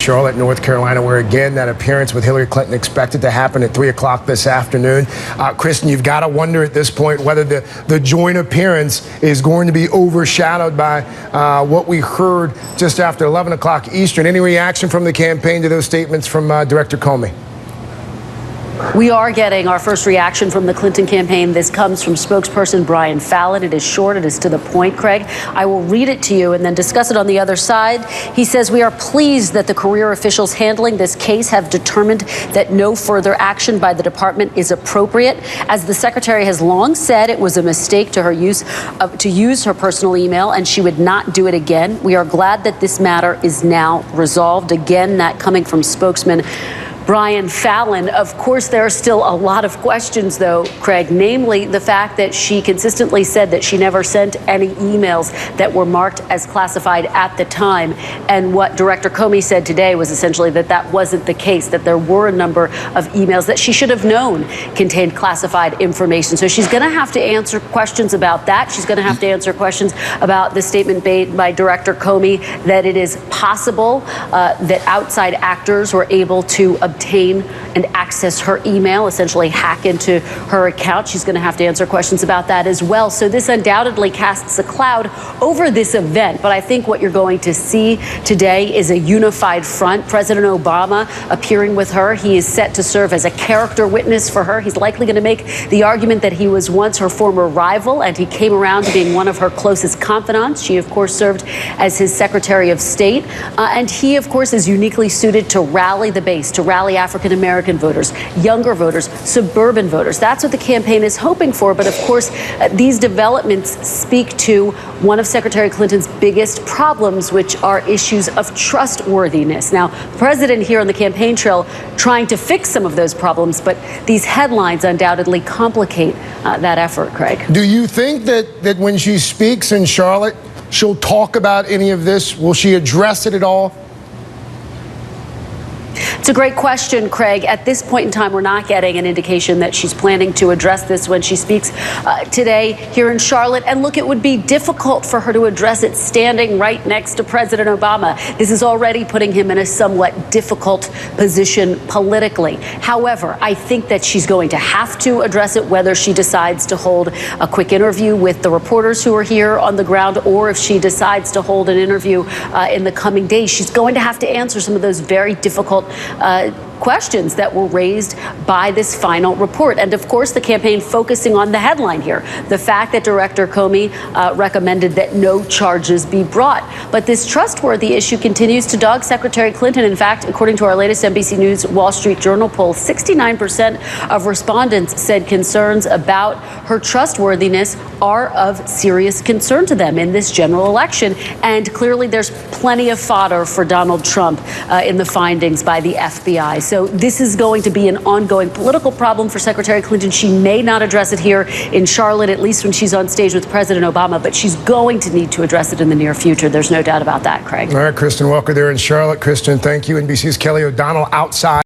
Charlotte, North Carolina, where again that appearance with Hillary Clinton expected to happen at 3 o'clock this afternoon. Kristen, you've got to wonder at this point whether the joint appearance is going to be overshadowed by what we heard just after 11 o'clock Eastern. Any reaction from the campaign to those statements from Director Comey? We are getting our first reaction from the Clinton campaign. This comes from spokesperson Brian Fallon. It is short. It is to the point, Craig. I will read it to you and then discuss it on the other side. He says, "We are pleased that the career officials handling this case have determined that no further action by the department is appropriate. As the secretary has long said, it was a mistake to use her personal email, and she would not do it again. We are glad that this matter is now resolved." Again, that coming from spokesman Brian Fallon. Of course, there are still a lot of questions, though, Craig, namely the fact that she consistently said that she never sent any emails that were marked as classified at the time. And what Director Comey said today was essentially that that wasn't the case, that there were a number of emails that she should have known contained classified information. So she's going to have to answer questions about that. She's going to have to answer questions about the statement made by Director Comey that it is possible that outside actors were able to obtain and access her email, essentially hack into her account. She's going to have to answer questions about that as well. So this undoubtedly casts a cloud over this event. But I think what you're going to see today is a unified front. President Obama appearing with her. He is set to serve as a character witness for her. He's likely going to make the argument that he was once her former rival and he came around to being one of her closest confidants. She, of course, served as his Secretary of State. And he, of course, is uniquely suited to rally the base, to rally African-American voters, younger voters, suburban voters. That's what the campaign is hoping for. But of course, these developments speak to one of Secretary Clinton's biggest problems, which are issues of trustworthiness. Now, the president here on the campaign trail trying to fix some of those problems, but these headlines undoubtedly complicate that effort, Craig. Do you think that when she speaks in Charlotte, she'll talk about any of this? Will she address it at all? It's a great question, Craig. At this point in time, we're not getting an indication that she's planning to address this when she speaks today here in Charlotte. And look, it would be difficult for her to address it standing right next to President Obama. This is already putting him in a somewhat difficult position politically. However, I think that she's going to have to address it, whether she decides to hold a quick interview with the reporters who are here on the ground, or if she decides to hold an interview in the coming days. She's going to have to answer some of those very difficult questions that were raised by this final report. And of course, the campaign focusing on the headline here, the fact that Director Comey recommended that no charges be brought. But this trustworthy issue continues to dog Secretary Clinton. In fact, according to our latest NBC News Wall Street Journal poll, 69% of respondents said concerns about her trustworthiness are of serious concern to them in this general election. And clearly, there's plenty of fodder for Donald Trump in the findings by the FBI. So this is going to be an ongoing political problem for Secretary Clinton. She may not address it here in Charlotte, at least when she's on stage with President Obama, but she's going to need to address it in the near future. There's no doubt about that, Craig. All right, Kristen Welker there in Charlotte. Kristen, thank you. NBC's Kelly O'Donnell outside.